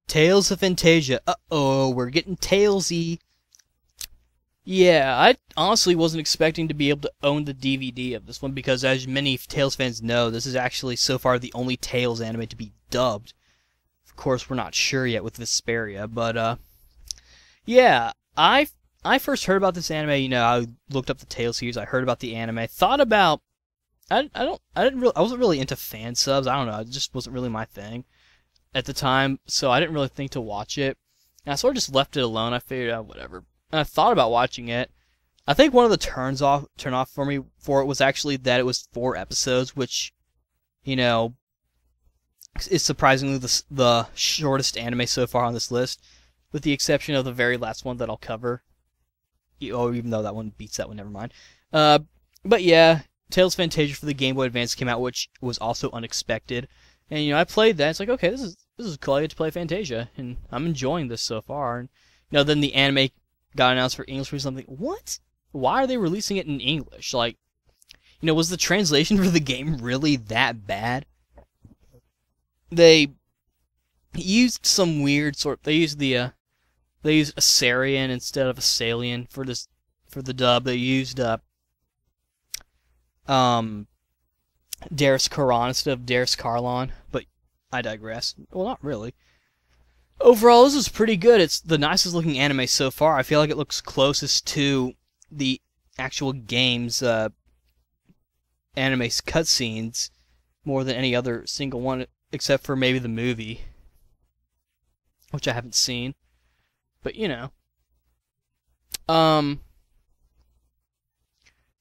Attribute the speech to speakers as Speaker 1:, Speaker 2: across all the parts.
Speaker 1: Tales of Phantasia. Uh-oh, we're getting talesy. Yeah, I honestly wasn't expecting to be able to own the DVD of this one because, as many Tales fans know, this is actually so far the only Tales anime to be dubbed. Of course, we're not sure yet with Vesperia, but yeah, I first heard about this anime. I looked up the Tales series. I heard about the anime. Thought about I wasn't really into fan subs. I don't know. It just wasn't really my thing at the time, so I didn't really think to watch it. And I sort of just left it alone. I figured out whatever. And I thought about watching it. I think one of the turn off for me for it was actually that it was 4 episodes, which, is surprisingly the shortest anime so far on this list, with the exception of the very last one that I'll cover. Oh, even though that one beats that one, never mind. But yeah, Tales of Phantasia for the Game Boy Advance came out, which was also unexpected. And I played that. It's like, okay, this is cool. I get to play Phantasia, and I'm enjoying this so far. And then the anime got announced for English or something. What? Why are they releasing it in English? Like, was the translation for the game really that bad? They used some weird sort. They used Assyrian instead of Assalian for the dub. They used Darius Karan instead of Darius Karlon, but I digress. Well, not really. Overall, this is pretty good. It's the nicest looking anime so far. I feel like it looks closest to the actual game's anime's cutscenes more than any other single one, except for maybe the movie, which I haven't seen. But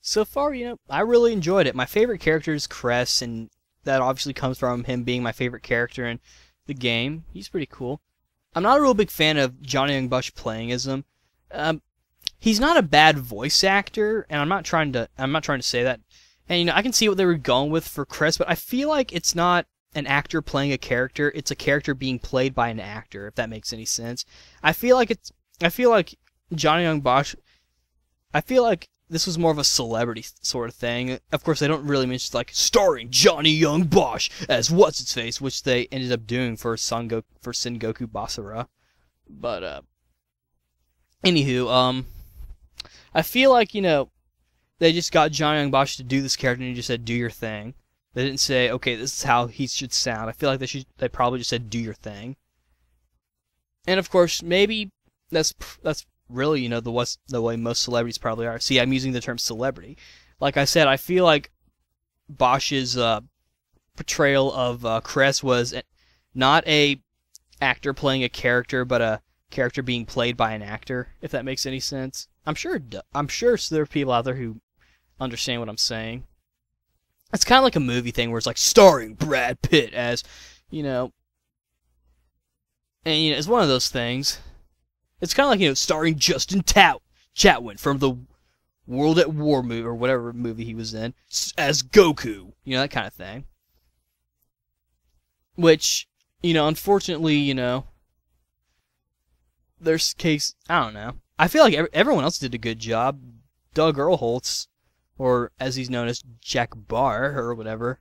Speaker 1: so far, I really enjoyed it. My favorite character is Cress, and that obviously comes from him being my favorite character in the game. He's pretty cool. I'm not a real big fan of Johnny Young Bush playing as him. He's not a bad voice actor, and I'm not trying to say that. And I can see what they were going with for Cress, but I feel like it's not an actor playing a character. It's a character being played by an actor, if that makes any sense. I feel like Johnny Young Bosch. I feel like this was more of a celebrity sort of thing. Of course, they don't really mention like starring Johnny Young Bosch as what's its face, which they ended up doing for Sengoku Basara. But anywho, I feel like they just got Johnny Young Bosch to do this character, and he just said, "Do your thing." They didn't say, "Okay, this is how he should sound." I feel like they probably just said, "Do your thing." And of course, maybe that's really, the way most celebrities probably are. See, I'm using the term celebrity. Like I said, I feel like Bosch's portrayal of Cress was not a actor playing a character, but a character being played by an actor, if that makes any sense. I'm sure there are people out there who understand what I'm saying. It's kind of like a movie thing where it's like starring Brad Pitt as, and it's one of those things. It's kind of like, starring Justin Chatwin from the World at War movie, or whatever movie he was in, as Goku. That kind of thing. Which, unfortunately, there's case, I don't know. I feel like everyone else did a good job. Doug Earlholtz, or as he's known as Jack Barr, or whatever.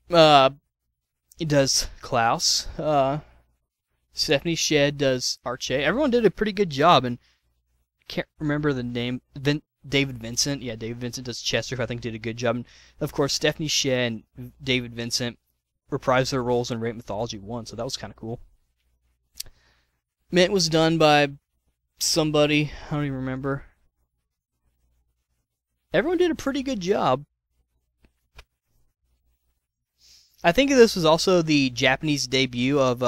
Speaker 1: He does Klaus. Stephanie Shedd does Arche. Everyone did a pretty good job, and I can't remember the name. David Vincent. Yeah, David Vincent does Chester, who I think did a good job. And of course, Stephanie Shedd and David Vincent reprised their roles in Rape Mythology 1, so that was kind of cool. Mint was done by somebody, I don't even remember. Everyone did a pretty good job. I think this was also the Japanese debut of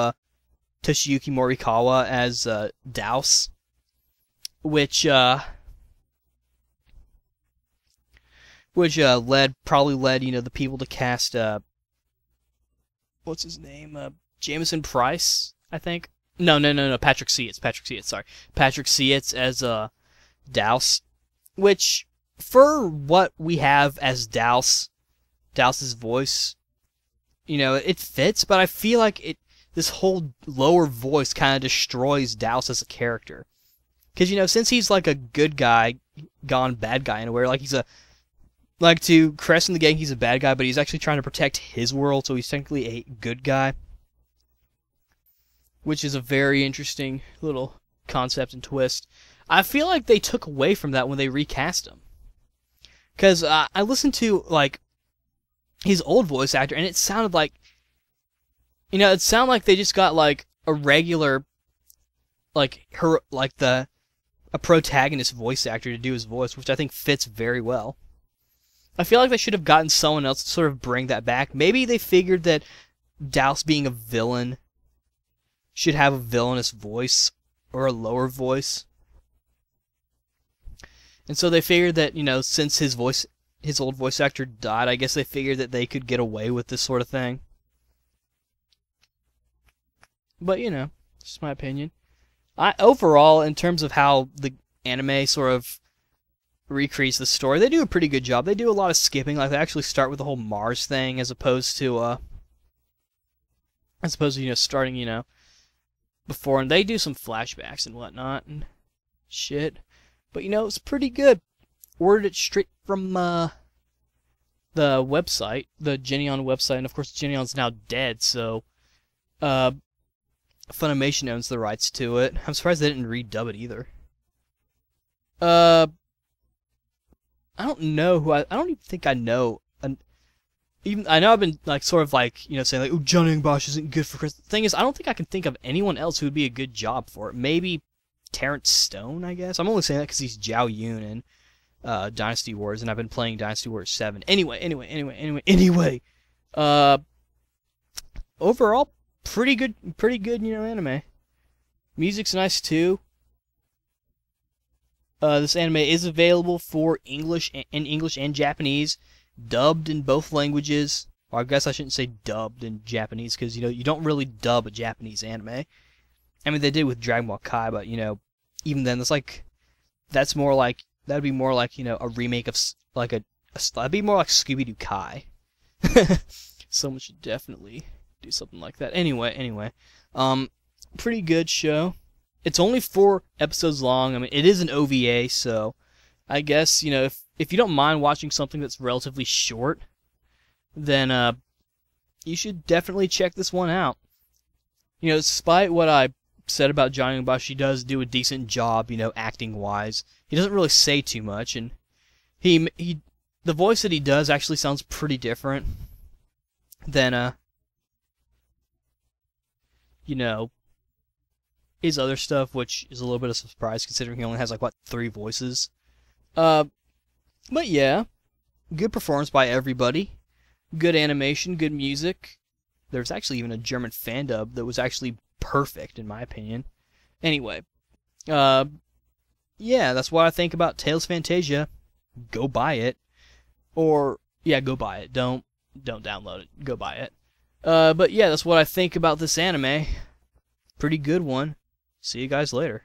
Speaker 1: Toshiyuki Morikawa as Douse, which probably led the people to cast what's his name, Jameson Price, I think. No, Patrick Seitz, sorry. Patrick Seitz as Douse, which, for what we have as Douse's voice, it fits, but I feel like this whole lower voice kind of destroys Douse as a character. Because, since he's like a good guy gone bad guy in a way, like to Cress in the gang, he's a bad guy, but he's actually trying to protect his world, so he's technically a good guy. which is a very interesting little concept and twist. I feel like they took away from that when they recast him. Because I listened to, like, his old voice actor, and it sounded like, it sounded like they just got, like, a regular, like, a protagonist voice actor to do his voice, which I think fits very well. I feel like they should have gotten someone else to sort of bring that back. Maybe they figured that Douse being a villain should have a villainous voice, or a lower voice. And so they figured that, since his old voice actor died, I guess they figured that they could get away with this sort of thing. But, just my opinion. Overall, in terms of how the anime sort of recreates the story, they do a pretty good job. They do a lot of skipping, like they actually start with the whole Mars thing as opposed to starting, before, and they do some flashbacks and whatnot and shit. But, it's pretty good. Ordered it straight from the website, the Geneon website, and of course Geneon's now dead, so Funimation owns the rights to it. I'm surprised they didn't redub it either. I don't know who I don't even think I know. Even I know I've been saying oh, Johnny and Bosch isn't good for Cress. The thing is, I don't think I can think of anyone else who would be a good job for it. Maybe Terrence Stone, I guess. I'm only saying that because he's Zhao Yun in Dynasty Wars, and I've been playing Dynasty Wars 7. Anyway. Overall, pretty good, anime. Music's nice too. This anime is available for English and Japanese, dubbed in both languages. Or I guess I shouldn't say dubbed in Japanese, because you don't really dub a Japanese anime. I mean, they did with Dragon Ball Kai, but even then, that'd be more like a remake of that'd be more like Scooby-Doo Kai. Someone should definitely do something like that. Anyway, pretty good show. It's only 4 episodes long. I mean, it is an OVA, so I guess if you don't mind watching something that's relatively short, then you should definitely check this one out. Despite what I said about Johnny Bosch, he does do a decent job, acting wise. He doesn't really say too much, and the voice that he does actually sounds pretty different than his other stuff, which is a little bit of a surprise considering he only has 3 voices. But yeah, good performance by everybody. Good animation, good music. There's actually even a German fan dub that was actually perfect, in my opinion. Anyway, yeah, that's what I think about Tales Phantasia. Go buy it. Or, yeah, go buy it. Don't download it. Go buy it. But yeah, that's what I think about this anime. Pretty good one. See you guys later.